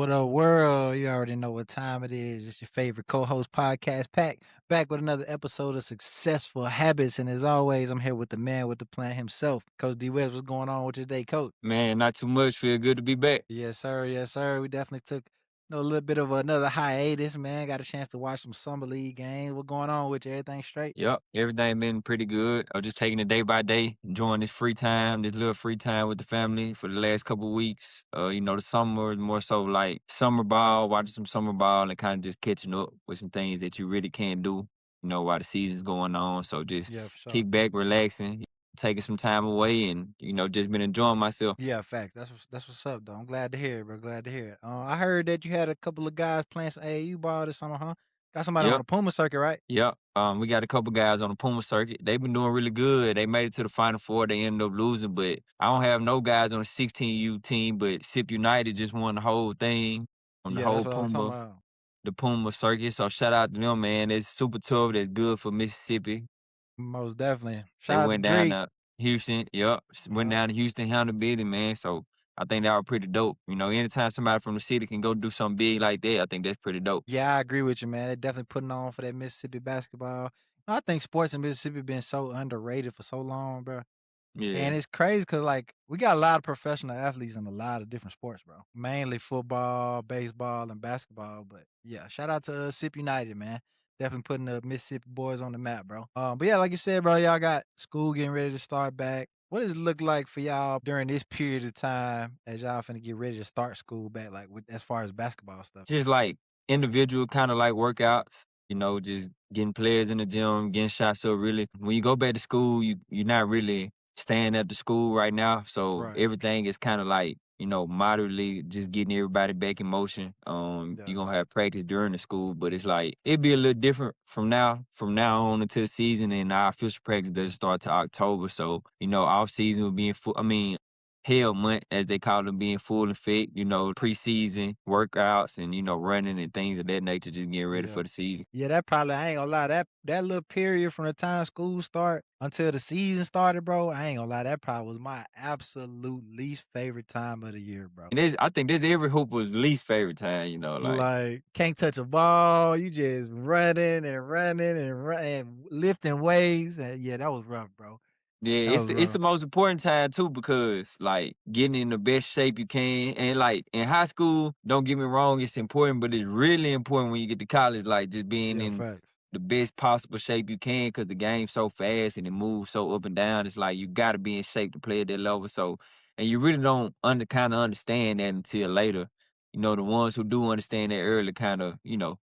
What up, world? You already know what time it is. It's your favorite co-host podcast, Pac, back with another episode of Successful Habits. And as always, I'm here with the man with the plan himself, Coach D West. What's going on with your day, Coach? Man, not too much. Feel good to be back. Yes, sir. Yes, sir. We definitely took a little bit of another hiatus, man. Got a chance to watch some summer league games. What's going on with you? Everything straight? Yep, everything been pretty good. I'm just taking it day by day, enjoying this free time, this little free time with the family for the last couple of weeks. The summer more so like summer ball, watching some summer ball and kind of just catching up with some things that you really can't do, while the season's going on. So just Yeah, for sure. kick back, relaxing, taking some time away and, just been enjoying myself. Yeah, facts. That's what's up, though. I'm glad to hear it, bro. Glad to hear it. I heard that you had a couple of guys playing some AAU ball this summer, huh? Got somebody on Yep. the Puma circuit, right? Yep. We got a couple guys on the Puma circuit. They've been doing really good. They made it to the Final Four. They ended up losing, but I don't have no guys on the 16U team. But SIP United just won the whole thing on the Yeah, that's whole what I was talking about. the Puma circuit. So shout out to them, man. It's super tough. That's good for Mississippi. Most definitely. They Shout out to went down Drake. to Houston. Yep. Went Yeah. down to Houston, handled business, man. So I think that was pretty dope. Anytime somebody from the city can go do something big like that, I think that's pretty dope. Yeah, I agree with you, man. They're definitely putting on for that Mississippi basketball. I think sports in Mississippi been so underrated for so long, bro. And Yeah. it's crazy because, like, we got a lot of professional athletes in a lot of different sports, bro. Mainly football, baseball, and basketball. But yeah, shout out to SIP United, man. Definitely putting the Mississippi boys on the map, bro. But yeah, like you said, bro, y'all got school getting ready to start back. What does it look like for y'all during this period of time as y'all finna get ready to start school back, like with as far as basketball stuff? Just like individual kind of like workouts, just getting players in the gym, getting shots. So really, when you go back to school, you're not really staying at the school right now. So Right. everything is kind of like, moderately just getting everybody back in motion. Yeah. You're gonna have practice during the school, but it's like it'd be a little different from now on until the season, and our official practice doesn't start to October. So, off season will be in full. I mean, hell month, as they call them, being full and fit, preseason workouts and, running and things of that nature, just getting ready Yeah. for the season. Yeah, that probably I ain't gonna lie, that little period from the time school start until the season started, bro, I ain't gonna lie, that probably was my absolute least favorite time of the year, bro. And I think this every hooper's least favorite time, like, Like, can't touch a ball, you just running and lifting weights, and yeah, that was rough, bro. yeah, That was it's the rough. most important time too because like getting in the best shape you can, and like in high school, don't get me wrong, it's important, but it's really important when you get to college, like just being Yeah, in facts. the best possible shape you can because the game's so fast and it moves so up and down. It's like you got to be in shape to play at that level. So, and you really don't kind of understand that until later. The ones who do understand that early kind of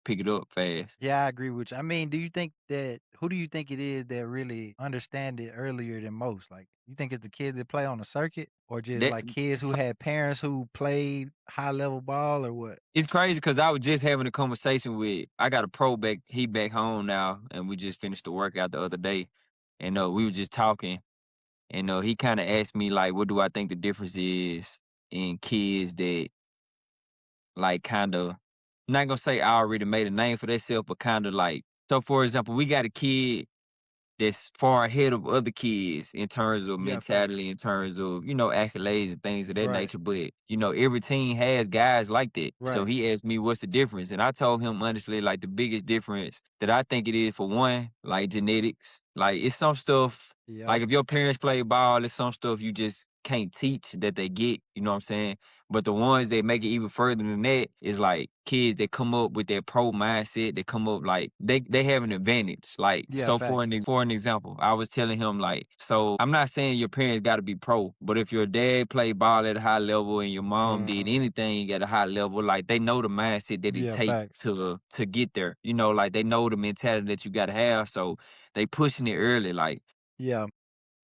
pick it up fast. Yeah, I agree with you. I mean, do you think that who do you think it is that really understand it earlier than most? Like, you think it's the kids that play on the circuit or just That like kids who had parents who played high level ball or what? It's crazy because I was just having a conversation with I got a pro back he back home now, and we just finished the workout the other day, and we were just talking, and he kind of asked me like, what do I think the difference is in kids that like kind of not gonna say I already made a name for themselves, but kind of like so. For example, we got a kid that's far ahead of other kids in terms of Yeah, facts. mentality, in terms of, accolades and things of that Right. nature. But, every team has guys like that. So Right. he asked me what's the difference. And I told him honestly, like the biggest difference that I think it is for one, like genetics. Like it's some stuff, Yep. like if your parents play ball, it's some stuff you just can't teach that they get, you know what I'm saying? But the ones that make it even further than that is like kids that come up with that pro mindset, that come up like they have an advantage. Like Yeah, so facts. for an example, I was telling him like, so I'm not saying your parents gotta be pro, but if your dad played ball at a high level and your mom did Mhm. anything at a high level, like they know the mindset that it Yeah, take facts. to get there. Like they know the mentality that you gotta have. So they pushing it early. Like Yeah.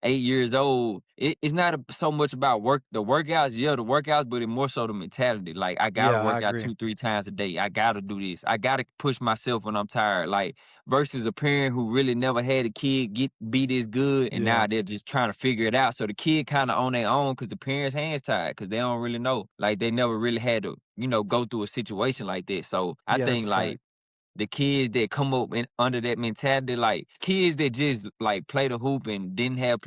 8 years old, it's not so much about the workouts, yeah, the workouts, but it's more so the mentality. Like, I gotta Yeah, I work out agree. 2, 3 times a day. I gotta do this. I gotta push myself when I'm tired. Like, versus a parent who really never had a kid be this good, and Yeah. now they're just trying to figure it out. So the kid kind of on their own because the parents' hands tied because they don't really know. Like, they never really had to, go through a situation like that. So I Yeah, that's a think fact. like the kids that come up under that mentality, like kids that just like play the hoop and didn't have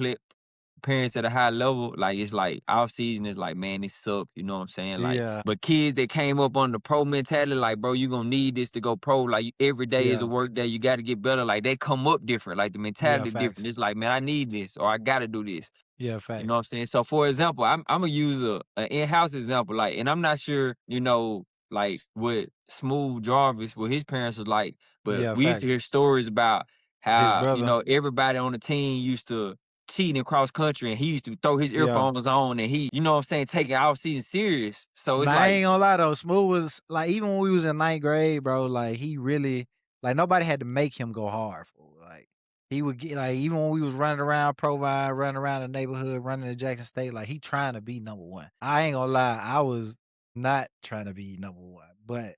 parents at a high level, like it's like off season is like, man, this sucks. You know what I'm saying? Like, Yeah, but kids that came up on the pro mentality, like, bro, you gonna need this to go pro. Like every day is a yeah, work day. You got to get better. Like they come up different. Like the yeah, mentality different. facts. It's like, man, I need this or I gotta do this. Yeah, You know what facts. I'm saying? So for example, I'm gonna use an in-house example, like, and I'm not sure, like what Smooth Jarvis, what his parents was like, but Yeah, we used to facts. hear stories about His how, brother. everybody on the team used to cheat in cross country and he used to throw his Yeah. earphones on and he, what I'm saying, taking off season serious. So it's Nah, I like, ain't gonna lie though. Smooth was like even when we was in ninth grade, bro. Like he really like nobody had to make him go hard for. Like he would get like even when we was running around Provine, running around the neighborhood, running to Jackson State, like he trying to be number one. I ain't gonna lie, I was not trying to be number one, but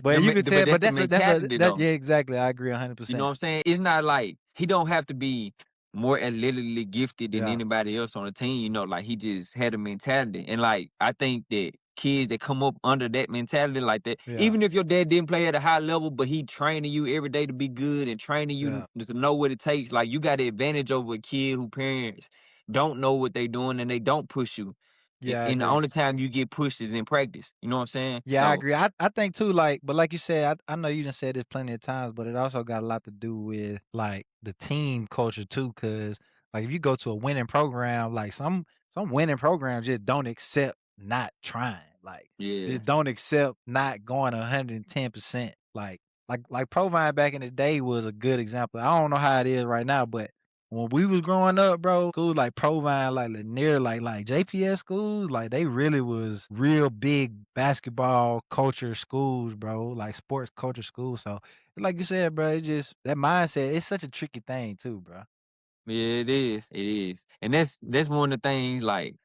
but you could but tell. that's But the that's a mentality that though. yeah exactly. I agree hundred You know what percent. I'm saying? It's not like he don't have to be more athletically gifted than Yeah, anybody else on the team, like he just had a mentality. And like I think that kids that come up under that mentality like that, yeah, even if your dad didn't play at a high level, but he training you every day to be good and training you yeah, to know what it takes, like you got the advantage over a kid who parents don't know what they doing and they don't push you. yeah. I And the agree. only time you get pushed is in practice. You know what I'm saying? Yeah, I So agree. I think too, like, but like you said, I know you done said this plenty of times, but it also got a lot to do with like the team culture too. Cause like if you go to a winning program, like some winning programs just don't accept not trying. Like yeah. just don't accept not going 110%. Like Provine back in the day was a good example. I don't know how it is right now, but when we was growing up, bro, schools like Provine, like Lanier, like JPS schools, like they really was real big basketball culture schools, bro. Like sports culture schools. So, like you said, bro, it just that mindset. It's such a tricky thing too, bro. Yeah, it is. It is. And that's one of the things like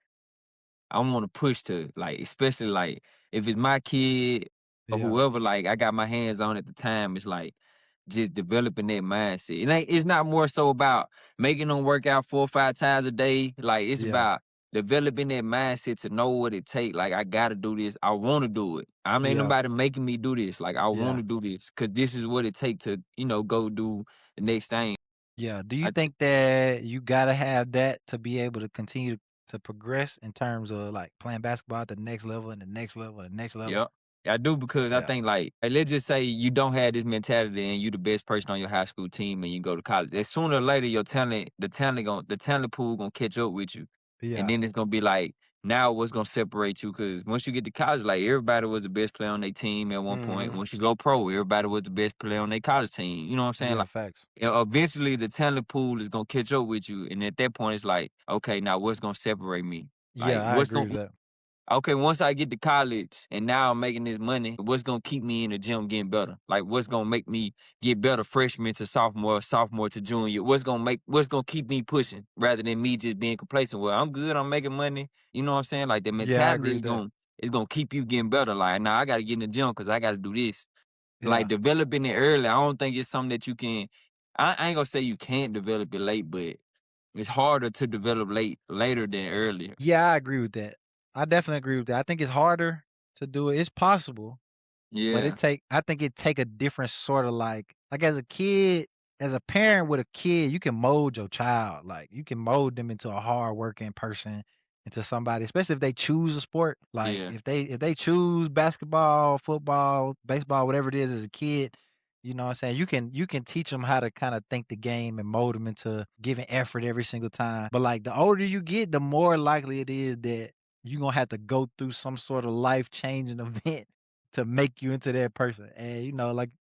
I want to push to, like, especially like if it's my kid or Yeah, whoever, like I got my hands on at the time, it's like just developing that mindset. It's not more so about making them work out 4 or 5 times a day. Like it's yeah, about developing that mindset to know what it takes. Like I gotta do this. I wanna do it. I ain't yeah, nobody making me do this. Like I yeah, wanna do this. Cause this is what it takes to, go do the next thing. yeah. Do you I think that you gotta have that to be able to continue to progress in terms of like playing basketball at the next level and the next level and the next level? Yep. I do because I Yeah, think like, let's just say you don't have this mentality and you the best person on your high school team and you go to college. As sooner or later your talent, the talent pool gonna catch up with you. And yeah, then it's gonna be like now what's gonna separate you? Cause once you get to college, like everybody was the best player on their team at one point. hmm Once you go pro, everybody was the best player on their college team. You know what I'm saying? yeah. Like Facts. eventually the talent pool is gonna catch up with you. And at that point it's like, okay, now what's gonna separate me? Yeah, Like I what's agree gonna with that. Okay, once I get to college and now I'm making this money, what's gonna keep me in the gym getting better? Like what's gonna make me get better freshman to sophomore, sophomore to junior? What's gonna keep me pushing rather than me just being complacent? Well, I'm good, I'm making money. You know what I'm saying? Like the Yeah, I mentality agree is with that. gonna keep you getting better. Like now I gotta get in the gym because I gotta do this. Like Yeah. developing it early, I don't think it's something that you can I ain't gonna say you can't develop it late, but it's harder to develop later than earlier. Yeah, I agree with that. I definitely agree with that. I think it's harder to do it. It's possible, but Yeah, I think it take a different sort of like as a kid, as a parent with a kid, you can mold your child. Like you can mold them into a hardworking person, into somebody, especially if they choose a sport. Like yeah. if they choose basketball, football, baseball, whatever it is as a kid, you know what I'm saying? You can teach them how to kind of think the game and mold them into giving effort every single time. But like the older you get, the more likely it is that you're gonna have to go through some sort of life changing event to make you into that person. And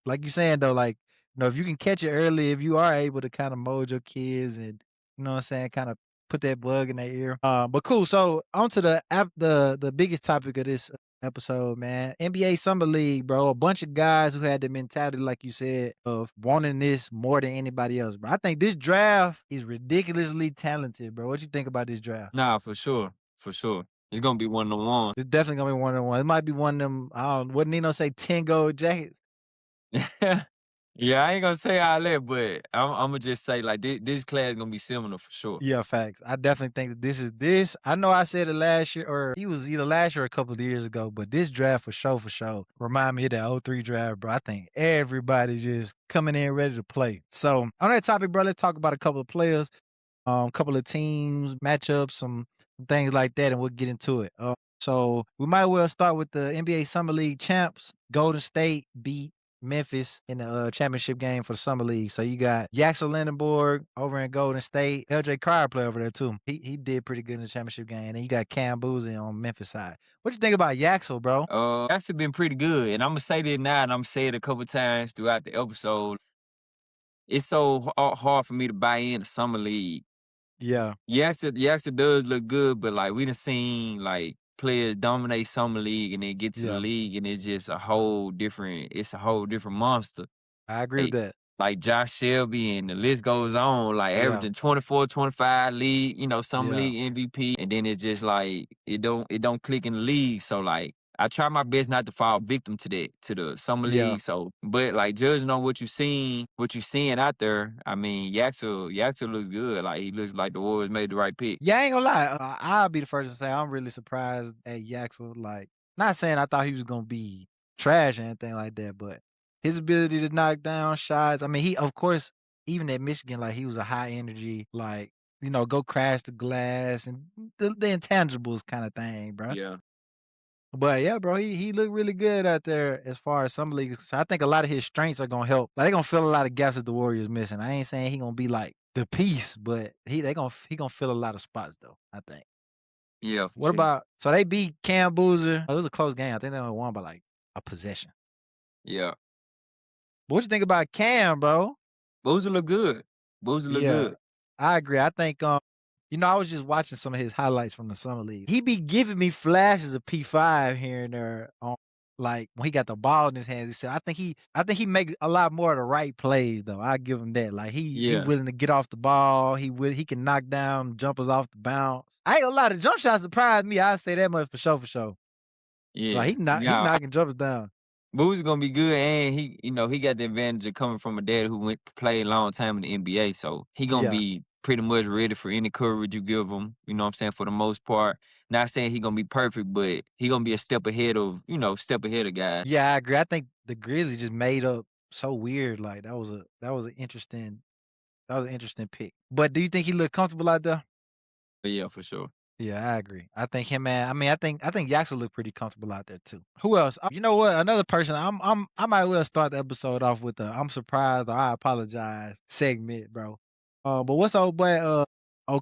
like you saying though, like if you can catch it early, if you are able to kind of mold your kids and what I'm saying, kind of put that bug in their ear. But cool. So on to the biggest topic of this episode, man. NBA Summer League, bro. A bunch of guys who had the mentality, like you said, of wanting this more than anybody else, bro. I think this draft is ridiculously talented, bro. What you think about this draft? Nah, for sure. For sure. It's gonna be one of the ones. It's definitely gonna be one of them. It might be one of them. I don't. What Nino say? 10 gold jackets. Yeah, I ain't gonna say all that, but Imma just say like this class gonna be similar for sure. Yeah, facts. I definitely think that this is this. I know I said it last year, or he was either last year or a couple of years ago, but this draft for sure, remind me of that '03 draft, bro. I think everybody just coming in ready to play. So on that topic, bro, let's talk about a couple of players. couple of teams, matchups, some things like that, and we'll get into it. So we might well start with the NBA Summer League champs. Golden State beat Memphis in the championship game for the Summer League. So you got Yaxel Lindenborg over in Golden State. LJ Cryer play over there too. He did pretty good in the championship game. And then you got Cam Boozy on Memphis side. What you think about Yaxel, bro? Actually been pretty good, and Imma say this now, and Imma say it a couple times throughout the episode. It's so hard for me to buy in the summer league. Yeah, Yaxa does look good, but, like, we done seen, like, players dominate summer league and then get to the yeah, league, and it's just a whole different monster. I agree with Like that. like Josh Shelby, and the list goes on, like Yeah, averaging 24, 25 league, summer yeah, league MVP, and then it's just like it don't click in the league. So like I try my best not to fall victim to that, to the summer yeah. league. So but like judging on what you seeing out there, I mean Yaxel looks good. Like he looks like the Warriors made the right pick. Yeah, I ain't gonna lie. I'll be the first to say I'm really surprised at Yaxel. Like, not saying I thought he was gonna be trash or anything like that, but his ability to knock down shots. I mean, he of course even at Michigan, like he was a high energy, like go crash the glass and the intangibles kind of thing, bro. Yeah. But yeah, bro, he looked really good out there as far as some leagues. So I think a lot of his strengths are gonna help. Like they gonna fill a lot of gaps that the Warriors missing. I ain't saying he gonna be like the piece, but he gonna fill a lot of spots though, I think. Yeah, for What sure. about so they beat Cam Boozer. It was a close game. I think they only won by like a possession. Yeah. But what you think about Cam, bro? Boozer look good. Boozer look Yeah, good. I agree. I think I was just watching some of his highlights from the summer league. He be giving me flashes of P5 here and there on like when he got the ball in his hands. He said, I think he make a lot more of the right plays though. I give him that. Like he Yeah. willing to get off the ball. He can knock down jumpers off the bounce. I ain't gonna lie, the jump shot surprised me. I say that much for sure, for sure. Like Yeah. he Now knocking jumpers down. Boo's gonna be good, and he got the advantage of coming from a dad who went played a long time in the NBA, so he gonna Yeah. be pretty much ready for any coverage you give him. You know what I'm saying, for the most part. Not saying he gonna be perfect, but he gonna be a step ahead of guys. Yeah, I agree. I think the Grizzlies just made up so weird. Like that was an interesting pick. But do you think he looked comfortable out there? But yeah, for sure. Yeah, I agree. I think him man. I mean, I think Yaxel looked pretty comfortable out there too. Who else? You know what? Another person. I might well start the episode off with a I'm surprised or I apologize segment, bro. But what's old boy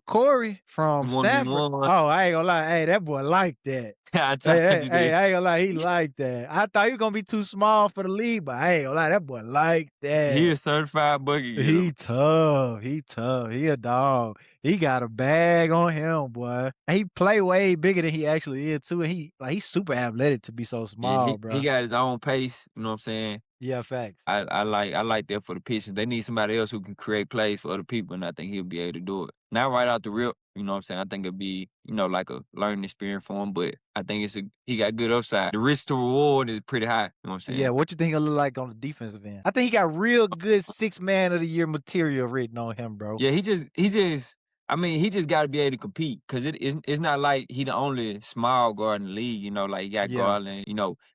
Corey from One v Stanford? one. Oh, I ain't gonna lie. Hey, that boy like that. I Hey, told hey, you hey, that. I ain't gonna lie, he like that. I thought he was gonna be too small for the league, but I ain't gonna lie, that boy like He a that. certified bucket getter. He tough. He tough. He a dog. He got a bag on him, boy. He play way bigger than he actually is too. And he's super athletic to be so Yeah, small, he bro. got his own pace. You know what I'm saying? Yeah, facts. I like that for the Pistons. They need somebody else who can create plays for other people, and I think he'll be able to do it. Not right out the rip, you know what I'm saying? I think it'll be, like a learning experience for him, but I think he got good upside. The risk to reward is pretty high, you know what I'm Yeah, saying? what you think he'll look like on the defensive end? I think he got real good six man of the year material written on him, bro. Yeah, he just gotta be able to compete because it's not like he the only small guard in the league, like he got Yeah. Garland,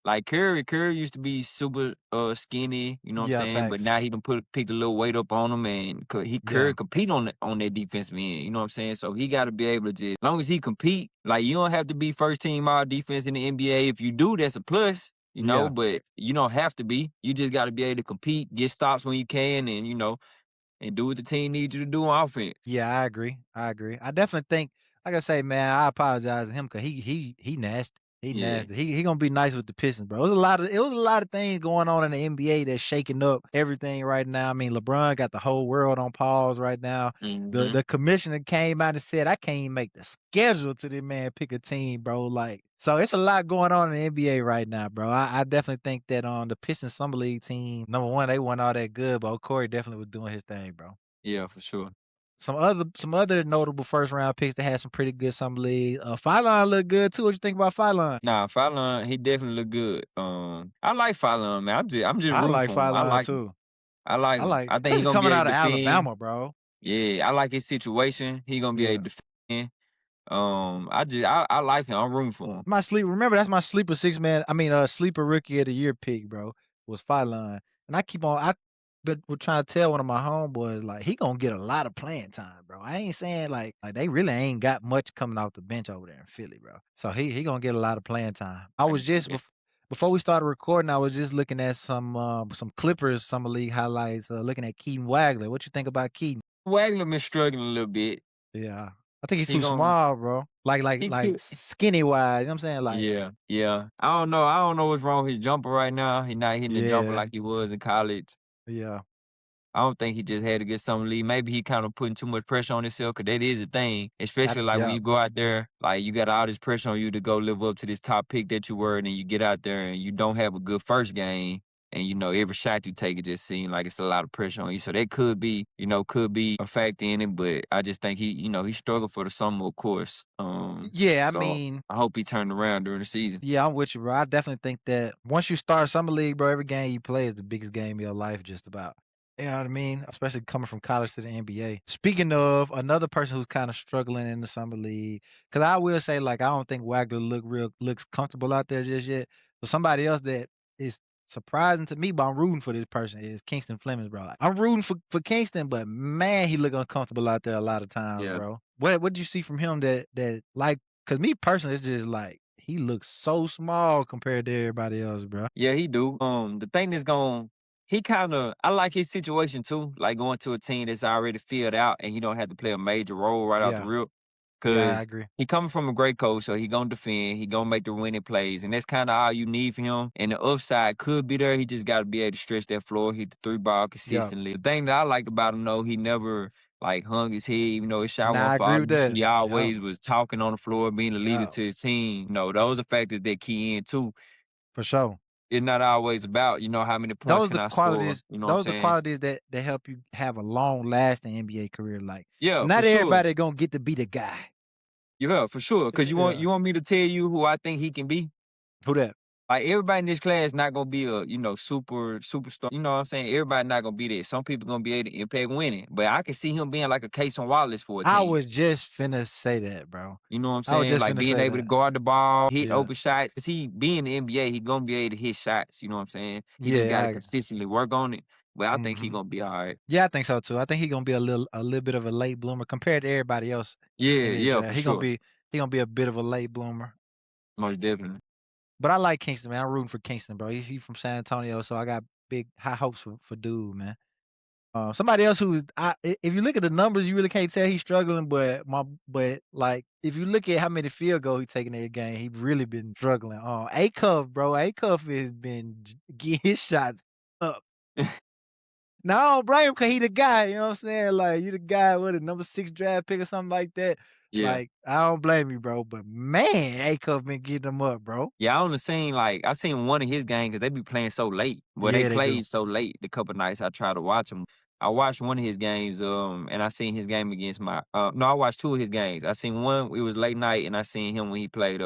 like Curry. Curry used to be super skinny, you know what I'm Yeah, saying? But facts. now he done picked a little weight up on him, and Yeah. Curry compete on that defensive end, you know what I'm saying? So he gotta be able to just, as long as he compete, like you don't have to be first team all defense in the NBA. If you do, that's a plus. Yeah. But you don't have to be. You just got to be able to compete, get stops when you can, and do what the team needs you to do on offense. Yeah, I agree. I agree. I definitely think, like I say, man, I apologize to him because he nasty. He Yeah. nasty. He gonna be nice with the Pistons, bro. It was a lot of things going on in the NBA that's shaking up everything right now. I mean, LeBron got the whole world on pause right now. The Mhm. the commissioner came out and said, I can't even make the schedule to this man pick a team, bro. Like, so it's a lot going on in the NBA right now, bro. I definitely think that on the Pistons Summer League team, number one, they weren't all that good, but Corey definitely was doing his thing, bro. Yeah, for sure. Some other notable first round picks that had some pretty good summer league. Phylon looked good too. What you think about Phylon? Nah, Fallon, he definitely look good. I like Fallon, man. I'm just I rooting like for him. I Phylon like him. too. I like I him. like, I think he especially gonna be coming out able of to defend. Alabama, bro. Yeah, I like his situation. He gonna be Yeah. able to defend. I like him. I'm rooting for him. Remember that's my sleeper six man. I mean, sleeper rookie of the year pick, bro. Was Phylon, and I keep on. but we're trying to tell one of my homeboys, like, he gonna get a lot of playing time, bro. I ain't saying like they really ain't got much coming off the bench over there in Philly, bro. So he gonna get a lot of playing time. I I was can see just that. before we started recording, I was just looking at some Clippers summer league highlights, looking at Keaton Wagler. What you think about Keaton? Wagner been struggling a little bit. Yeah. I think he's He too gon' small, bro. he Like too skinny wise, you know what I'm saying? Like, Yeah, yeah. I don't know what's wrong with his jumper right now. He not hitting the jumper yeah, like he was in college. yeah. I don't think he just had to get some lead. Maybe he kind of putting too much pressure on himself because that is a thing, especially like when Yeah. you go out there, like you got all this pressure on you to go live up to this top pick that you were, and then you get out there and you don't have a good first game. And every shot you take, it just seems like it's a lot of pressure on you. So that could be a factor in it. But I just think he struggled for the summer, of course. Yeah, I So mean, I hope he turned around during the season. yeah, I'm with you, bro. I definitely think that once you start summer league, bro, every game you play is the biggest game of your life, just about. You know what I mean? Especially coming from college to the NBA. Speaking of another person who's kind of struggling in the summer league, because I will say, like, I don't think Wagner looks comfortable out there just yet. So somebody else that is surprising to me, but I'm rooting for this person is Kingston Flemings, bro. Like, I'm rooting for Kingston, but man, he look uncomfortable out there a lot of times, Yeah. bro. What did you see from him that like? Because me personally, it's just like he looks so small compared to everybody else, bro. Yeah, he do. The thing that's going he kinda I like his situation too, like going to a team that's already filled out and he don't have to play a major role right out the Yeah, rip. yeah, I Cause agree. he coming from a great coach, so he gonna defend, he gonna make the winning plays, and that's kinda all you need from him. And the upside could be there. He just gotta be able to stretch that floor, hit the three ball Yeah, consistently. The thing that I liked about him though, he never like hung his head, even though his shot nah, wasn't I agree with falling. that. He Yeah, always was talking on the floor, being a leader yeah, to his team. Those are factors that key in too. for sure. It's not always about, how many points can I score, you know what I'm Those the saying? qualities that help you have a long lasting NBA career. Like, Yeah, for not sure. everybody gonna get to be the guy. Yeah, for sure. Cause Yeah, you want me to tell you who I think he can be? who that? Like everybody in this class not gonna be a, superstar. You know what I'm saying? Everybody not gonna be there. Some people gonna be able to impact winning. But I can see him being like a Case Wallace for a I team. was just finna say that, bro. You know what I'm I was saying? just Like finna being say able to that. guard the ball, hit Yeah, open shots. 'Cause he being in the NBA, he gonna be able to hit shots. You know what I'm saying? He just yeah, gotta consistently work on it. But I think he mhm. gonna be all right. Yeah, I think so too. I think he gonna be a little bit of a late bloomer compared to everybody else Yeah, in this yeah, for draft. sure. He gonna be a bit of a late bloomer. Most definitely. But I like Kingston, man. I'm rooting for Kingston, bro. He from San Antonio, so I got big high hopes for dude, man. Somebody else if you look at the numbers, you really can't tell he's struggling. But like if you look at how many field goals he taking in a game, he really been struggling. Acuff, bro, Acuff has been getting his shots up. No, I don't blame him because he the guy. You know what I'm saying? Like you the guy with a number 6 draft pick or something like that. Yeah. Like I don't blame you, bro. But man, Acuff been getting them up, bro. Yeah, I only seen I seen one of his games because they be playing so late. Well, they Yeah, they do. played so late the couple nights I tried to watch him. I watched one of his games, and I seen his game against no, I watched two of his games. I seen one, it was late night, and I seen him when he played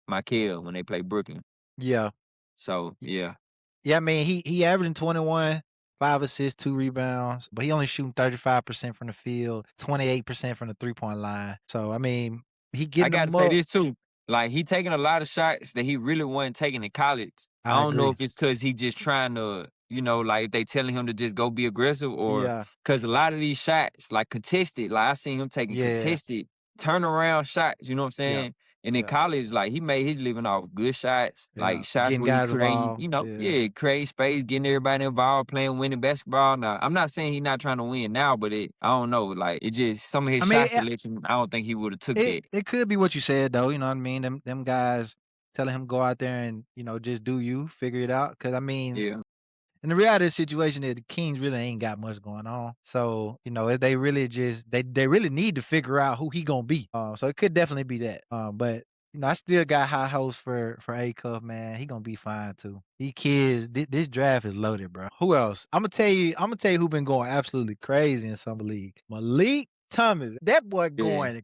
Michael when they played Brooklyn. Yeah. So yeah. Yeah, I mean, he averaging 21, 5 assists, 2 rebounds, but he only shooting 35% from the field, 28% from the three-point line. So, I mean, he I getting gotta them say up. this too. Like he taking a lot of shots that he really wasn't taking in college. I I don't know agree. if it's cause he just trying to, like they telling him to just go be aggressive or Yeah. cause a lot of these shots, like contested, like I seen him taking Yeah. contested turnaround shots, you know what I'm Yeah. saying? And in Yeah. college, like he made his living off good shots, Yeah. like shots Getting where he guys create, involved. Yeah. create space, getting everybody involved, playing winning basketball. Now, I'm not saying he's not trying to win now, but I don't know, like it just some of his I mean, shot selection, I don't think he would have took it that. it could be what you said though, you know what I mean? Them guys telling him go out there and, just do you, figure it out. Cause I mean, Yeah. and the reality of the situation is the Kings really ain't got much going on. So, they really just they really need to figure out who he gonna be. So it could definitely be that. But I still got high hopes for A Cup, man. He gonna be fine too. These kids, this draft is loaded, bro. Who else? I'm gonna tell you who been going absolutely crazy in summer league. Malik Thomas. That boy Yeah. going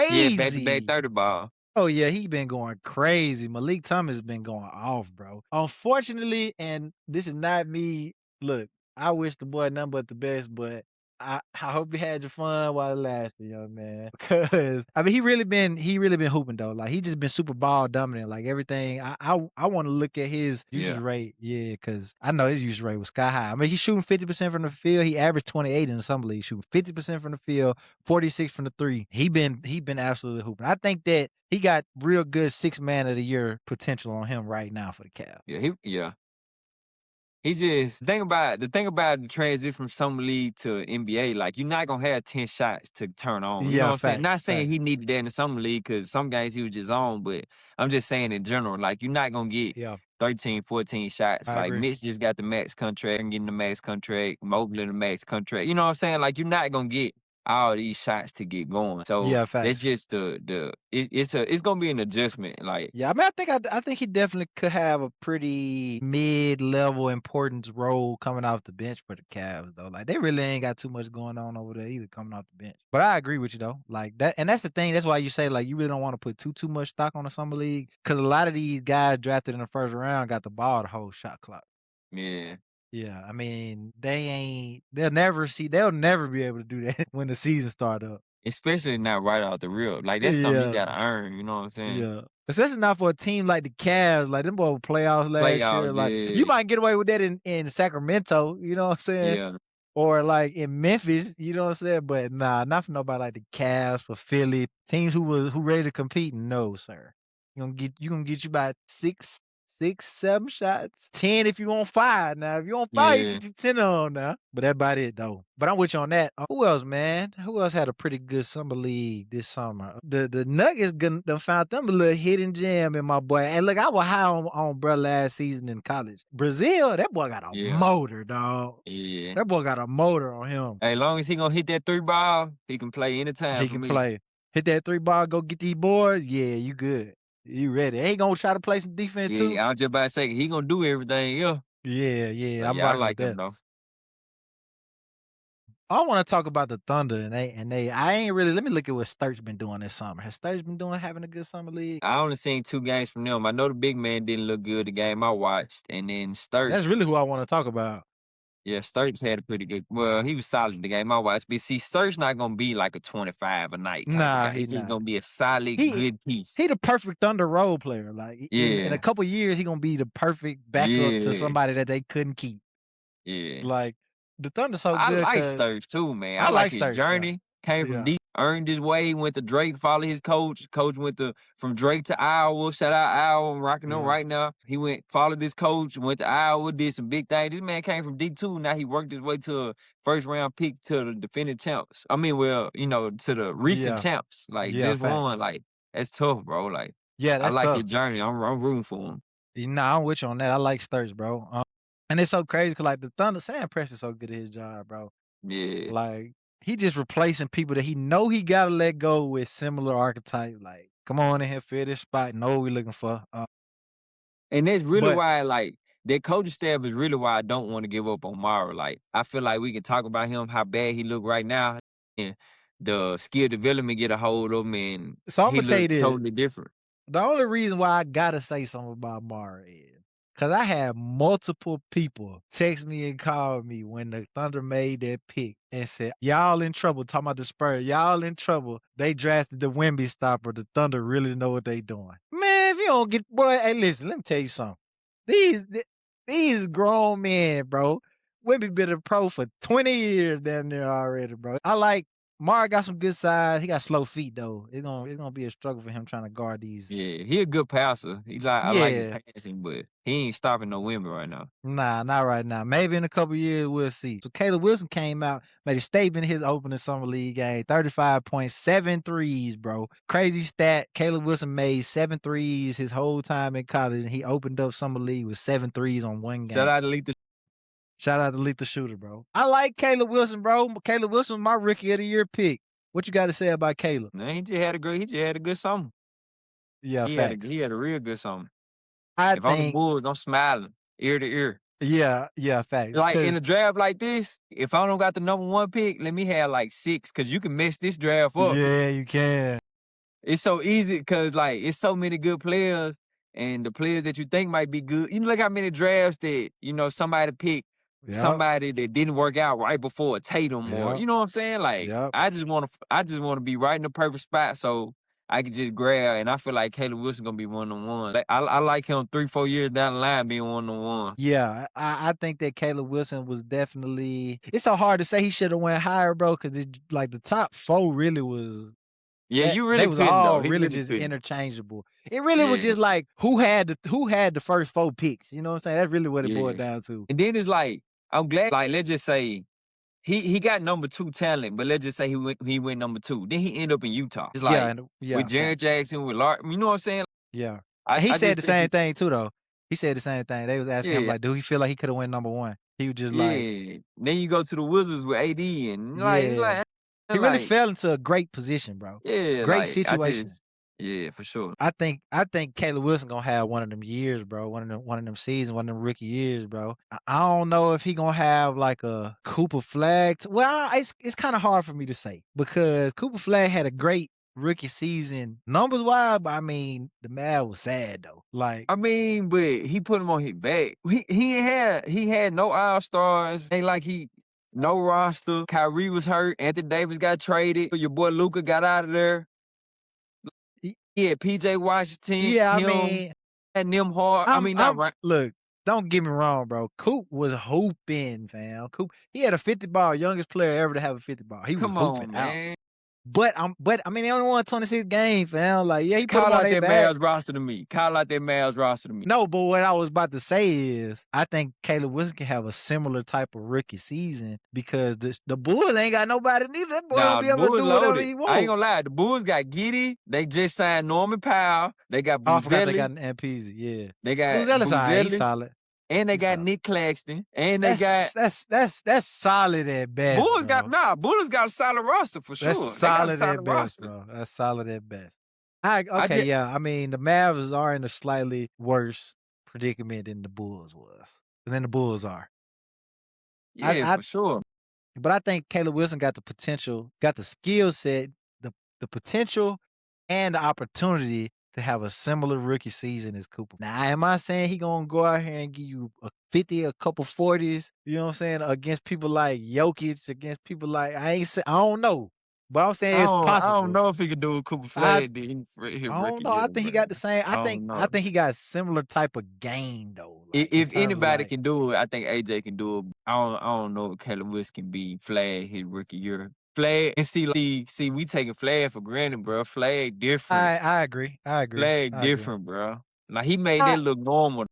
Yeah, back-to-back crazy. 30 ball. Oh yeah, he been going crazy. Malik Thomas been going off, bro. Unfortunately, and this is not me. Look, I wish the boy nothing but the best, but I hope you had your fun while it lasted, young man. Because I mean, he really been hooping though. Like he just been super ball dominant. Like everything. I want to look at his usage Yeah. rate. Yeah, because I know his usage rate was sky high. I mean, he's shooting 50% from the field. He averaged 28 in the summer league, shooting 50% from the field, 46 from the three. He been absolutely hooping. I think that he got real good 6 man of the year potential on him right now for the Cavs. Yeah. He just the thing about the transition from summer league to NBA, like you're not gonna have 10 shots to turn on. You know Yeah, what I'm saying? facts, Not saying facts. he needed that in the summer league because some games he was just on, but I'm just saying in general, like you're not gonna get Yeah, 13, 14 shots. I Like agree. Mitch just got the max contract and getting the max contract, Mobley the max contract. You know what I'm saying? Like you're not gonna get all these shots to get going. So Yeah, that's facts. just it's gonna be an adjustment. Like, Yeah, I mean, I think he definitely could have a pretty mid-level importance role coming off the bench for the Cavs, though. Like they really ain't got too much going on over there either coming off the bench. But I agree with you though. Like that, and that's the thing. That's why you say like you really don't want to put too much stock on the summer league because a lot of these guys drafted in the first round got the ball the whole shot clock. yeah. Yeah, I mean they'll never be able to do that when the season start up. Especially not right out the rip. Like that's something you Yeah. gotta earn, you know what I'm saying? Yeah. Especially not for a team like the Cavs, like them boys were playoffs last year. Playoffs, Like you yeah. might get away with that in Sacramento, you know what I'm saying? Yeah. Or like in Memphis, you know what I'm saying? But nah, not for nobody like the Cavs, for Philly, teams who ready to compete. No, sir. You gonna get you about six, 7 shots. 10 if you on fire. Now, if you on fire, you Yeah. get you 10 on now. But that's about it though. But I'm with you on that. Who else, man? Who else had a pretty good summer league this summer? The Nuggets done found them a little hidden gem in my boy. And look, I was high on bro last season in college. Brazil, that boy got a Yeah. motor, dog. Yeah. That boy got a motor on him. Hey, long as he gonna hit that 3 ball, he can play anytime He for can me. play. Hit that 3 ball, go get these boards. Yeah, you good. You ready. Ain't gonna try to play some defense too. Yeah, I was just about to say he gonna do everything, yeah. Yeah, So yeah, I'm yeah, I rocking with like him that. though. I wanna talk about the Thunder and they I ain't really let me look at what Sturt's been doing this summer. Has Sturt's been doing having a good summer league? I only seen 2 games from them. I know the big man didn't look good the game I watched, and then That's really Sturts. who I wanna talk about. Yeah, Sturts had a pretty good. Well, he was solid the game I watched. But see, Sturts not gonna be like a 25 a night type of Nah, guy. he He's just not. gonna be a solid, He good piece. he the perfect Thunder role player. Like in a Yeah, couple years, he gonna be the perfect backup to yeah, somebody that they couldn't keep. yeah. Like the Thunder so I good like because Sturge too, man. I I like like his Sturts, yeah. journey. Came from Yeah. deep, earned his way, went to Drake, followed his coach. Coach went to from Drake to Iowa. Shout out Iowa, I'm rocking them Yeah. right now. He went, followed this coach, went to Iowa, did some big things. This man came from D2. Now he worked his way to a first round pick to the defending champs. I mean, well, to the recent Yeah. champs. Like Yeah, just facts. won. Like that's tough, bro. Like Yeah, I that's like his tough. journey. I'm rooting for him. Nah, I'm with you on that. I like Sturts, bro. And it's so crazy because like the Thunder, Sam Preston's so good at his job, bro. Yeah. Like he just replacing people that he know he gotta let go with similar archetype. Like, come on in here, fill this spot. Know what we looking for. And that's really But why, like, that coaching staff is really why I don't want to give up on Mara. Like, I feel like we can talk about him, how bad he look right now, and the skill development get a hold of him, and so I'm he gonna tell you look this. totally different. The only reason why I gotta say something about Mara is because I had multiple people text me and call me when the Thunder made that pick and said, "Y'all in trouble." Talking about the Spurs, y'all in trouble. They drafted the Wemby stopper. The Thunder really know what they doing. Man, if you don't get boy, hey, listen, let me tell you something. These grown men, bro. Wemby been a pro for 20 years damn near already, bro. I like Mara got some good size. He got slow feet though. It's gonna be a struggle for him trying to guard these. Yeah, he a good passer. He like I like his Yeah. passing, but he ain't stopping no women right now. Nah, not right now. Maybe in a couple years we'll see. So Caleb Wilson came out, made a statement in his opening summer league game. 35 points, 7 threes, bro. Crazy stat. Caleb Wilson made 7 threes his whole time in college, and he opened up summer league with 7 threes on one Shout game. out to Lethal. Shout out to Lethal Shooter, bro. I like Caleb Wilson, bro. Caleb Wilson was my rookie of the year pick. What you got to say about Caleb? Man, he just had a good summer. Yeah, He had a facts. he had a real good summer. I If I'm the think, Bulls, I'm smiling ear to ear. yeah, facts. Like in Cause a draft like this, if I don't got the number 1 pick, let me have like 6, cause you can mess this draft up. yeah, you can. It's so easy because like it's so many good players, and the players that you think might be good. You look how many drafts that somebody picked Yep. somebody that didn't work out right before Tatum or Yep. you know what I'm saying? Like Yep. I just wanna be right in the perfect spot so I can just grab and I feel like Caleb Wilson gonna be one of them ones. Like, I like him 3, 4 years down the line being one of them ones. Yeah, I think that Caleb Wilson was definitely it's so hard to say he shoulda went higher, bro, because like, the top 4 really was Yeah, that you they really was couldn't all though. He really really just couldn't. interchangeable. It really was Yeah, just like who had the first 4 picks, you know what I'm saying? That's really what it boiled yeah. down to. And then it's like, I'm glad like let's just say he got number 2 talent, but let's just say he went number 2. Then he end up in Utah. It's Yeah, like and with yeah, Jaren facts. Jackson, with Lark, you know what I'm saying? Yeah. I And he I said just the think same he thing too, though. He said the same thing. They was asking him yeah, like, "Do he feel like he coulda went number 1?" He was just like, yeah. Then you go to the Wizards with AD and like it's "Yeah." like He really like fell into a great position, bro. yeah, Great like I situation. just yeah, for sure. I think Caleb Wilson gonna have one of them years, bro. One of them seasons, one of them rookie years, bro. I don't know if he gonna have like a Cooper Flagg. Well, it's kind of hard for me to say because Cooper Flagg had a great rookie season numbers wise, but I mean the man was sad though. Like I mean, but he put him on his back. He had no all stars. Ain't like he no roster. Kyrie was hurt. Anthony Davis got traded. Your boy Luca got out of there. y- Yeah, PJ Washington, yeah, I him, mean and them hard. I mean, not I'm right. look. Don't get me wrong, bro. Coop was hooping, fam. Coop, he had a 50 ball, youngest player ever to have a 50 ball. He was Come hooping on, out. man. But I mean, they only won 26 games, fam. Like, yeah, he put them Call on out their that back. Mavs roster to me. Call out that Mavs roster to me. No, but what I was about to say is, I think Caleb Wilson can have a similar type of rookie season because the Bulls ain't got nobody neither. That boy gonna Nah, be the able to Bulls do whatever loaded. he I ain't want. gonna lie. The Bulls got Giddy. They just signed Norman Powell. They got Oh, I forgot they got Buzelis. an Peasy. Yeah, They got Boozel's alright. He's Buzelis. solid. And they He's got solid. Nick Claxton. And they got That's solid at best, bro. Bulls got a solid roster for That's sure. They got a solid solid at best, roster. bro. That's solid at best. I Okay, just yeah. I mean, the Mavs are in a slightly worse predicament than the Bulls was. Than the Bulls are. I, yeah, I for sure. But I think Caleb Wilson got the potential, got the skill set, the potential, and the opportunity to have a similar rookie season as Cooper. Now, am I saying he gonna go out here and give you a 50, a couple 40s, you know what I'm saying, against people like Jokic, against people like I don't know. But I'm saying it's I don't possible. know if he could do what Cooper I Flag did his I don't rookie know. year, I think he bro. got the same. I don't I know. think he got a similar type of game though, like in If terms of anybody like can do it, I think AJ can do it. I don't know if Caleb Wilson can be Flag his rookie year. Flag and see we taking Flag for granted, bro. Flag different. I agree. I agree. Flag I agree. different, bro. Like he made I, that look normal.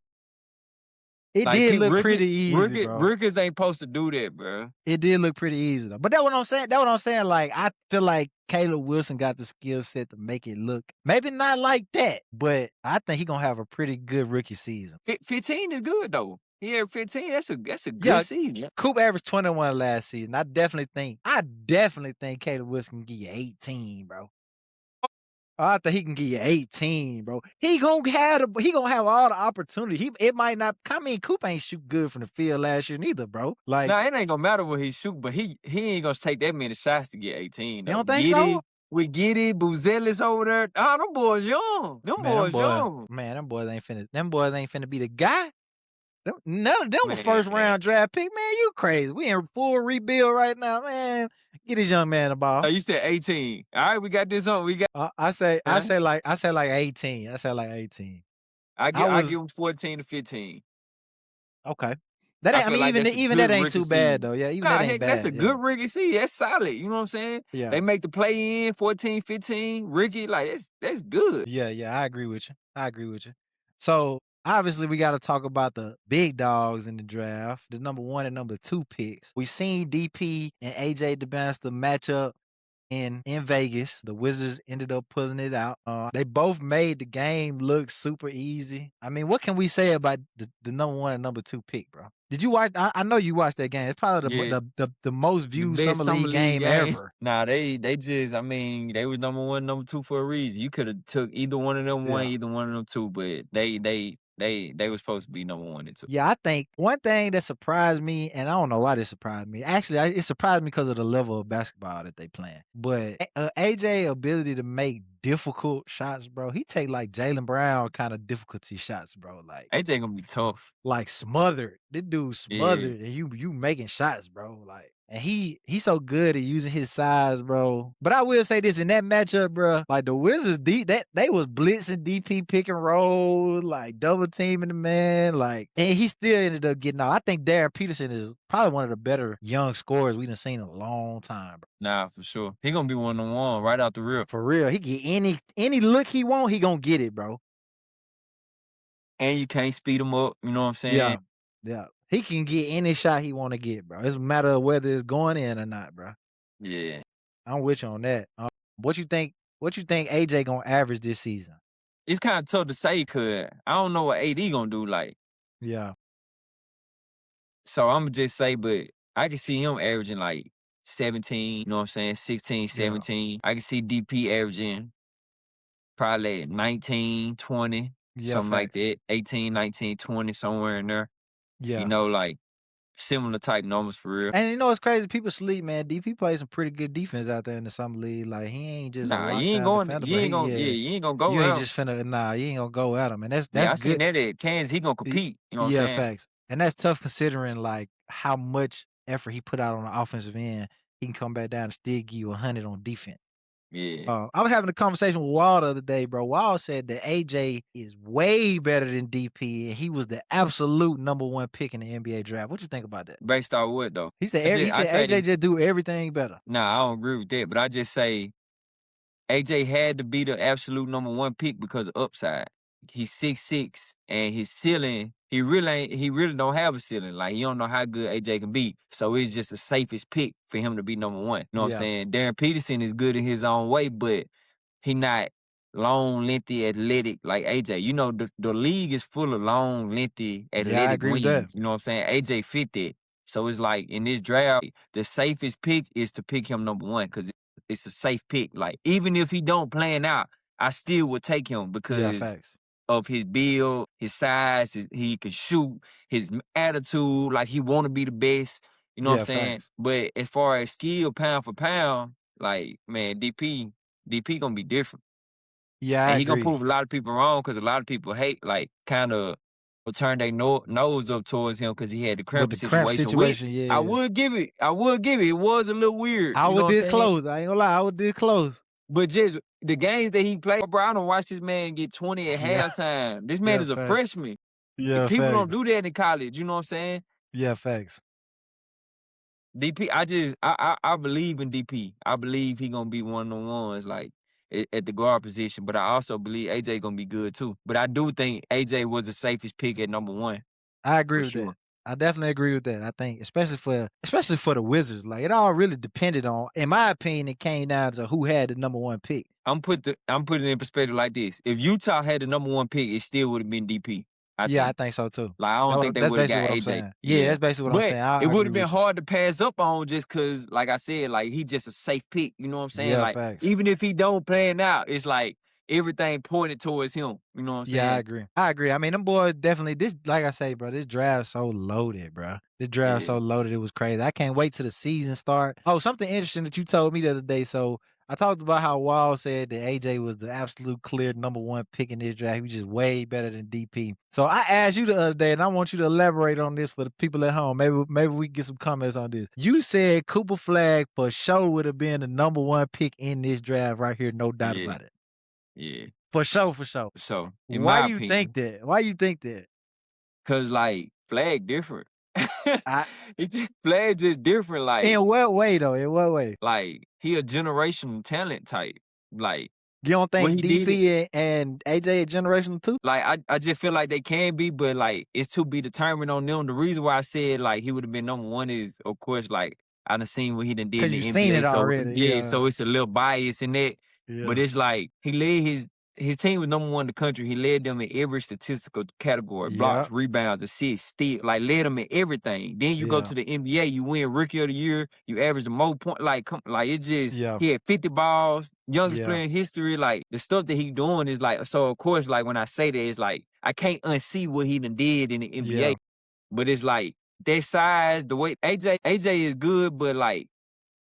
it Like did look pretty easy, bro. rookies ain't supposed to do that, bro. It did look pretty easy though. But that's what I'm saying. That's what I'm saying. Like I feel like Caleb Wilson got the skill set to make it look maybe not like that, but I think he gonna have a pretty good rookie season. 15 is good though. He had 15. That's a good Yeah, season. Coop averaged 21 last season. I definitely think Caleb Wilson can give you 18, bro. I think he can give you 18, bro. He gonna have all the opportunity. It might not. I mean, Coop ain't shoot good from the field last year neither, bro. Like Nah, it ain't gonna matter what he shoot, but he ain't gonna take that many shots to get 18 you though. don't think so? Giddy, Buzelis over there. Ah, them boys young. Them Man, boys young. them boys ain't finna be the guy. None of them were first Man. round draft pick. Man, you crazy. We in full rebuild right now, man. Get this young man the Oh, ball. you said 18. All right, we got this on. We got I huh? say like 18. I say like 18. I I give was him 14 to 15. okay. That I ain't. I feel mean, like that's a even that good ain't rookie too bad season. though. Yeah, even that Nah, ain't heck, that's a bad. Yeah, good rookie season. That's solid. You know what I'm saying? yeah, They make the play in 14, 15. Ricky, like that's good. yeah. I agree with you. I agree with you. So obviously, we got to talk about the big dogs in the draft, the number 1 and number 2 picks. We seen DP and AJ Dybantsa match up in Vegas. The Wizards ended up pulling it out. They both made the game look super easy. I mean, what can we say about the number 1 and number 2 pick, bro? Did you watch? I know you watched that game. It's probably Yeah. the most The viewed best summer summer league league game game. ever. Nah, they just I mean, they was number 1, number 2 for a reason. You could have took either one of them one, Yeah. either one of them two, but they They were supposed to be number 1 and 2. Yeah, I think one thing that surprised me, and I don't know why this surprised me. Actually, it surprised me because of the level of basketball that they playing. But AJ ability to make difficult shots, bro. He take like Jalen Brown kind of difficulty shots, bro. AJ gonna be tough. Like smothered. This dude Yeah. smothered, and you making shots, bro. Like, and he's so good at using his size, bro. But I will say this in that matchup, bro. Like the Wizards, that they was blitzing DP pick and roll, like double teaming the man, like, and he still ended up getting out. I think Darryn Peterson is probably one of the better young scorers we done seen in a long time, bro. Nah, for sure. He gonna be 1-on-1 right out the rip. For real, he get any look he want, he gonna get it, bro. And you can't speed him up, you know what I'm saying? Yeah, yeah. He can get any shot he want to get, bro. It's a matter of whether it's going in or not, bro. Yeah. I'm with you on that. What you think? What you think AJ gonna average this season? It's kinda tough to say 'cause I don't know what AD gonna do, like, Yeah, so Imma just say, but I can see him averaging, like, 17, you know what I'm saying, 16, yeah, 17. I can see DP averaging probably 19, 20, yeah. something like Facts. that, 18, 19, 20, somewhere in there. You Yeah. know, like, similar type numbers for real. And you know it's crazy? People sleep, man. DP plays some pretty good defense out there in the summer league. Like he ain't just a Nah, lockdown defender, but you ain't gonna go you ain't out. just finna you ain't gonna go at him, and Yeah, that's I seen good. that at Kansas, he gonna Y- compete, you know what I'm Yeah, saying? facts. And that's tough considering like how much effort he put out on the offensive end. He can come back down and still give you 100 on defense. Yeah. I was having a conversation with Wall the other day, bro. Wall said that AJ is way better than DP, and he was the absolute number one pick in the NBA draft. What you think about that? Based off what though? He I said AJ say, just do everything better. nah, I don't agree with that, but I just say AJ had to be the absolute number 1 pick because of upside. He's 6'6", and his ceiling, he really don't have a ceiling. Like, you don't know how good AJ can be. So it's just the safest pick for him to be number 1. You know what I'm Yeah, saying? Darryn Peterson is good in his own way, but he not long, lengthy, athletic like AJ. You know, the league is full of long, lengthy, yeah, I athletic agree with that. wings. You know what I'm saying? AJ fit that. So it's like in this draft, the safest pick is to pick him number 1 because it's a safe pick. Like, even if he don't plan out, I still would take him Yeah, because facts. of his build, his size, he can shoot, his attitude, like he want to be the best. You know what I'm Yeah, saying? facts. But as far as skill, pound for pound, like, man, DP gonna be different, Yeah, I and he gonna agree. prove a lot of people wrong because a lot of people hate, like, kind of will turn their nose up towards him because he had the With cramping the cramp situation, which situation, yeah. I would give it. It was a little weird, I you know would what I'm did saying? close. I ain't gonna lie, I would did close. But just the games that he played, bro, I don't watch this man get 20 at Yeah, halftime. This man yeah, is a facts. freshman. Yeah, People don't facts. do that in college, you know what I'm saying? Yeah, facts. DP, I believe in DP. I believe he gonna be one of the ones like at the guard position, but I also believe AJ gonna be good too. But I do think AJ was the safest pick at number 1 I for agree with that. sure. I definitely agree with that. I think especially for the Wizards, like it all really depended on, in my opinion, it came down to who had the number one pick. I'm putting it in perspective like this. If Utah had the number 1 pick, it still would have been DP, I Yeah, I think. think so too. Like, I don't think they That's would have basically got what I'm AJ. saying. Yeah, Yeah. that's basically what I'm But saying. it I would agree have been with you. hard to pass up on just cause, like I said, like he just a safe pick. You know what I'm saying? Yeah, Like, facts. even if he don't plan out, it's like everything pointed towards him. You know what I'm Yeah, I saying? agree. I agree. I mean, them boys definitely this like I say, bro, this draft so loaded, bro. This draft Yeah. so loaded, it was crazy. I can't wait till the season start. Oh, something interesting that you told me the other day. So I talked about how Wall said that AJ was the absolute clear number one pick in this draft. He was just way better than DP. So I asked you the other day, and I want you to elaborate on this for the people at home. Maybe we can get some comments on this. You said Cooper Flagg for sure would have been the number one pick in this draft right here, no doubt Yeah. about it. Yeah. For sure, for sure. So, in Why my you think opinion, that? Why you think that? cause like Flag different. I Flag just different. In what way though? In what way? Like he a generational talent type. Like You don't what think he did it. DP and AJ a generational too? Like, I just feel like they can be, but like it's to be determined on them. The reason why I said like he would have been number 1 is, of course, like I done seen what he done did in Cause the you seen NBA. it So already. yeah, Yeah. so it's a little bias in that. But Yeah. it's like he led his team was number one in the country. He led them in every statistical category: Yeah, blocks, rebounds, assists, steal. Like led them in everything. Then you go yeah, to the NBA, you win Rookie of the Year. You average the most point. Like like it just yeah, he had 50 balls, youngest yeah, player in history. Like the stuff that he doing is like so. Of course, like when I say that, it's like I can't unsee what he done did in the NBA. yeah. But it's like that size, the way AJ is good, but like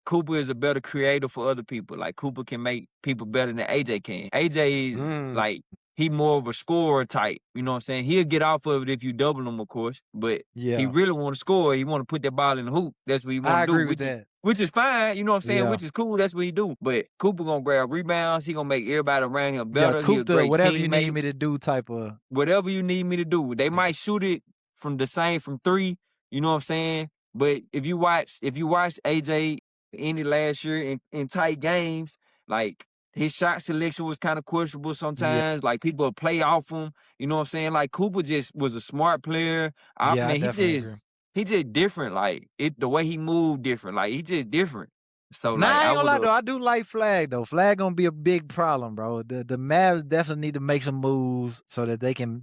Cooper is a better creator for other people. Like Cooper can make people better than AJ can. AJ is Mm, like he more of a scorer type. You know what I'm saying? He'll get off of it if you double him, of course. But he yeah. really want to score. He want to put that ball in the hoop. That's what he want I to do, agree with that. which is fine. You know what I'm saying? Yeah. Which is cool. That's what he do. But Cooper gonna grab rebounds. He gonna make everybody around him Yeah, better. He a Coop the great whatever you need teammate. me to do type of Whatever you need me to do. They yeah. might shoot it from the same from three, you know what I'm saying? But if you watch AJ any last year in tight games, like his shot selection was kind of questionable Yeah. sometimes. Like people would play off him, you know what I'm saying? Like Cooper just was a smart player. I Yeah, I mean, he definitely agree. just he just different. Like the way he moved different. Like he just different. So Nah, like I I ain't gonna would lie have though. I do like Flag though. Flag gonna be a big problem, bro. The Mavs definitely need to make some moves so that they can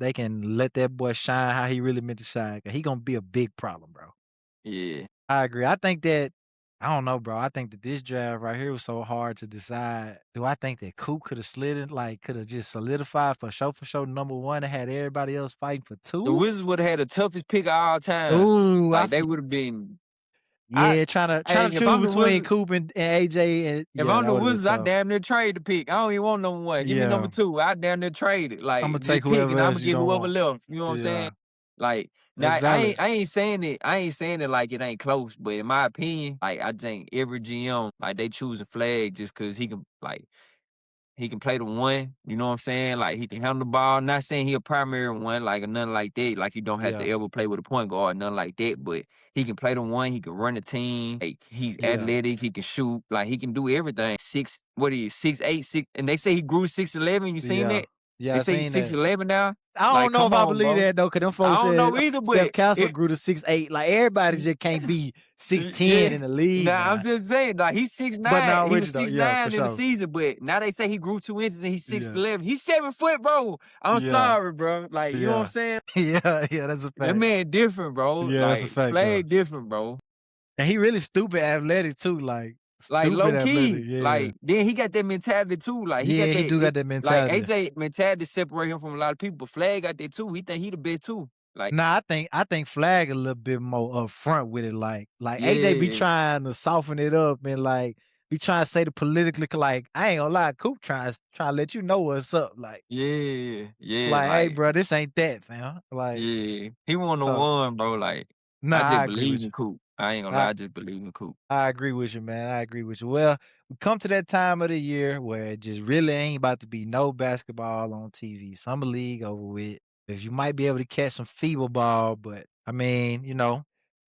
let that boy shine how he really meant to shine. 'Cause he gonna be a big problem, bro. yeah. I agree. I think that I don't know, bro. I think that this draft right here was so hard to decide. Do I think that Coop could have slid it, like could have just solidified for sure number one and had everybody else fighting for The two? Wizards would have had the toughest pick of all time. Ooh, Like they would have been I yeah, trying hey, to if choose I'm the between Wizards, Coop and AJ, and if yeah, I'm that the would have been Wizards, I tough. damn near trade the pick. I don't even want number one. Give me number Yeah, two. I damn near trade it. I'm Like gonna just take pick whoever and I'm else gonna you get don't whoever want. left. You know what I'm saying? Yeah, Like now that's valid. I ain't saying it. I ain't saying it like it ain't close. But in my opinion, like I think every GM like they choosing Flag just cause he can play the one, you know what I'm saying? Like he can handle the ball. Not saying he a primary one, like or nothing like that. Like you don't have to Yeah, ever play with a point guard, nothing like that. But he can play the one. He can run the team. Like he's yeah, athletic. He can shoot. Like he can do everything. What he is 6'8", 6, and they say he grew 6'11". You seen yeah, that? yeah. They I say he's seen that. 6'11" now. I Like don't know come if I on, believe bro. that though, cause them folks I don't said know either, Steph but Castle it grew to 6'8". Like everybody just can't be 6'10" yeah. in the league Nah, I'm now. just saying, like he's six But nine. now He was Richard though, six yeah, for nine in the sure. season, but now they say he grew 2 inches and he's six Yeah, eleven. He's 7 foot, bro. I'm yeah, sorry, bro. Like you know what I'm yeah, saying? yeah, yeah. That's a That fact. man different, bro. Yeah, that's a Like fact though. Flay different, bro. And he really stupid athletic too. Like Like stupid low athletic. key. Yeah, Like then he got that mentality too. Like he got yeah. He that do got that like mentality. AJ mentality separate him from a lot of people. But Flag got that too. He think he the best too. Like Nah, I think Flag a little bit more upfront with it. Like AJ be yeah, trying to soften it up and like be trying to say the politically like I ain't gonna lie, Coop trying to let you know what's up. yeah, yeah. Hey, Like bro, this ain't that, fam. Like yeah. He won the so. one, bro. Like Nah, I just I agree believe with in you. Coop. I ain't gonna lie, I I just believe in Coop. I agree with you, man. I agree with you. Well, we come to that time of the year where it just really ain't about to be no basketball on TV. Summer league over with. If you might be able to catch some fever ball, but I mean,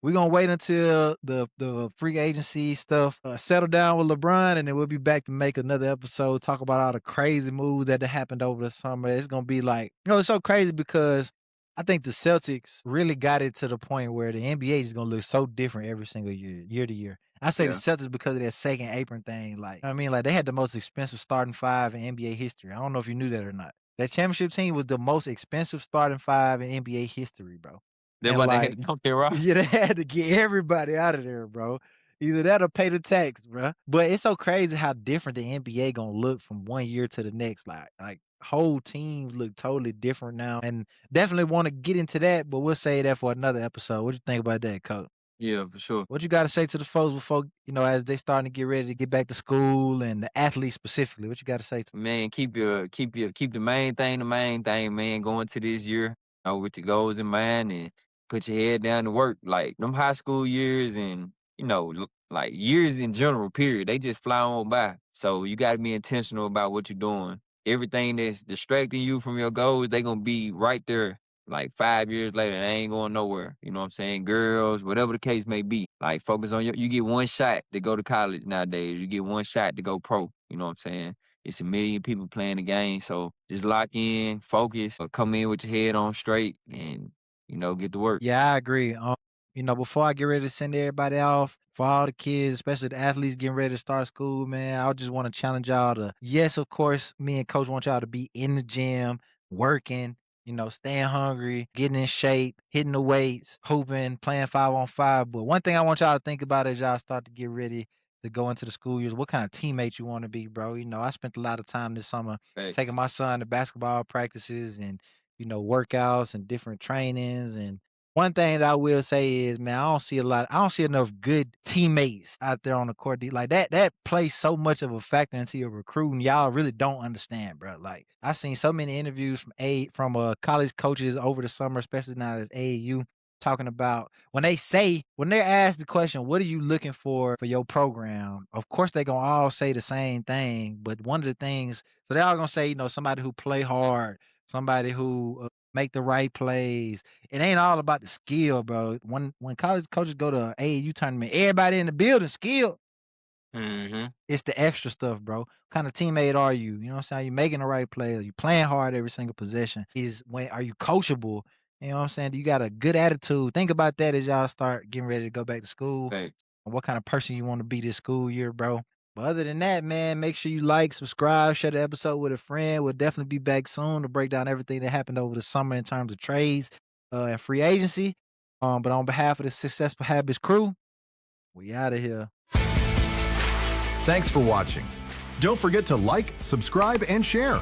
we're gonna wait until the free agency stuff settle down with LeBron, and then we'll be back to make another episode, talk about all the crazy moves that happened over the summer. It's gonna be like, it's so crazy because I think the Celtics really got it to the point where the NBA is gonna look so different every single year, year to year. I say the Yeah. Celtics because of that second apron thing. Like, I mean, like they had the most expensive starting five in NBA history. I don't know if you knew that or not. That championship team was the most expensive starting five in NBA history, bro. That's And why they had like, to dump their rock. yeah, they had to get everybody out of there, bro. Either that or pay the tax, bro. But it's so crazy how different the NBA gonna look from one year to the next. Like whole teams look totally different now, and definitely want to get into that. But we'll say that for another episode. What you think about that, Coach? Yeah, for sure. What you got to say to the folks before as they starting to get ready to get back to school and the athletes specifically? What you got to say to? Man, keep the main thing, man, going to this year, with your goals in mind and put your head down to work. Like them high school years and, like years in general, period. They just fly on by. So you gotta be intentional about what you're doing. Everything that's distracting you from your goals, they gonna be right there like 5 years later. They ain't going nowhere. You know what I'm saying? Girls, whatever the case may be. Like focus on you get one shot to go to college nowadays. You get one shot to go pro. You know what I'm saying? It's a million people playing the game, so just lock in, focus, or come in with your head on straight, and get to work. Yeah, I agree. Before I get ready to send everybody off, for all the kids, especially the athletes getting ready to start school, man, I just want to challenge y'all to, yes, of course, me and coach want y'all to be in the gym, working, staying hungry, getting in shape, hitting the weights, hooping, playing 5-on-5. But one thing I want y'all to think about as y'all start to get ready to go into the school years, what kind of teammate you want to be, bro. I spent a lot of time this summer taking Facts. my son to basketball practices and, workouts and different trainings. And one thing that I will say is, man, I don't see enough good teammates out there on the court. Like that plays so much of a factor into your recruiting. Y'all really don't understand, bro. Like I've seen so many interviews from college coaches over the summer, especially now as AAU, talking about when they're asked the question, what are you looking for your program? Of course, they're gonna all say the same thing, but one of the things, so they're all gonna say, somebody who play hard, somebody who make the right plays. It ain't all about the skill, bro. When college coaches go to a AAU tournament, everybody in the building skilled. Mhm. It's the extra stuff, bro. What kind of teammate are you? You know what I'm saying? You making the right play? Are you playing hard every single possession? Are you coachable? You know what I'm saying? Do you got a good attitude? Think about that as y'all start getting ready to go back to school. Facts. And what kind of person you want to be this school year, bro. But other than that, man, make sure you like, subscribe, share the episode with a friend. We'll definitely be back soon to break down everything that happened over the summer in terms of trades and free agency. But on behalf of the Successful Habits crew, we out of here. Thanks for watching. Don't forget to like, subscribe, and share.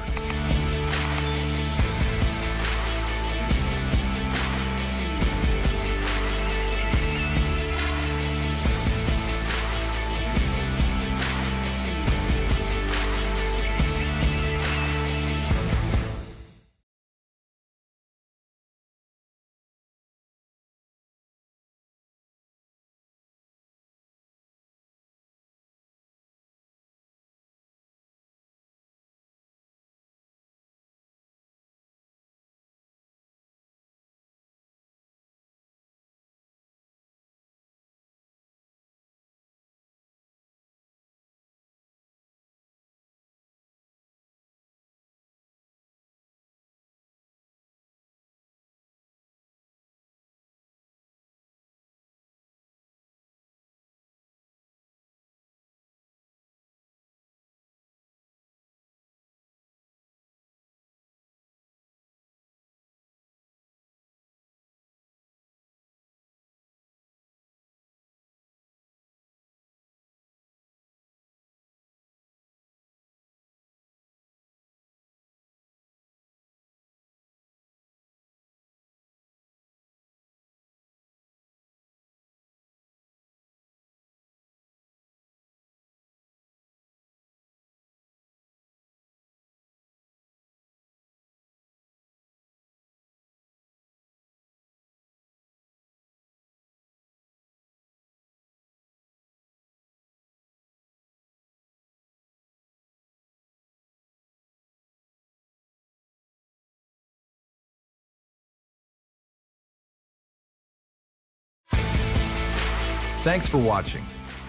Thanks for watching.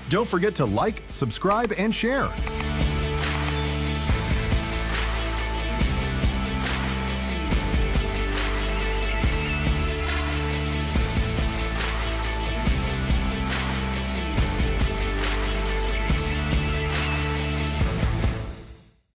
Don't forget to like, subscribe, and share.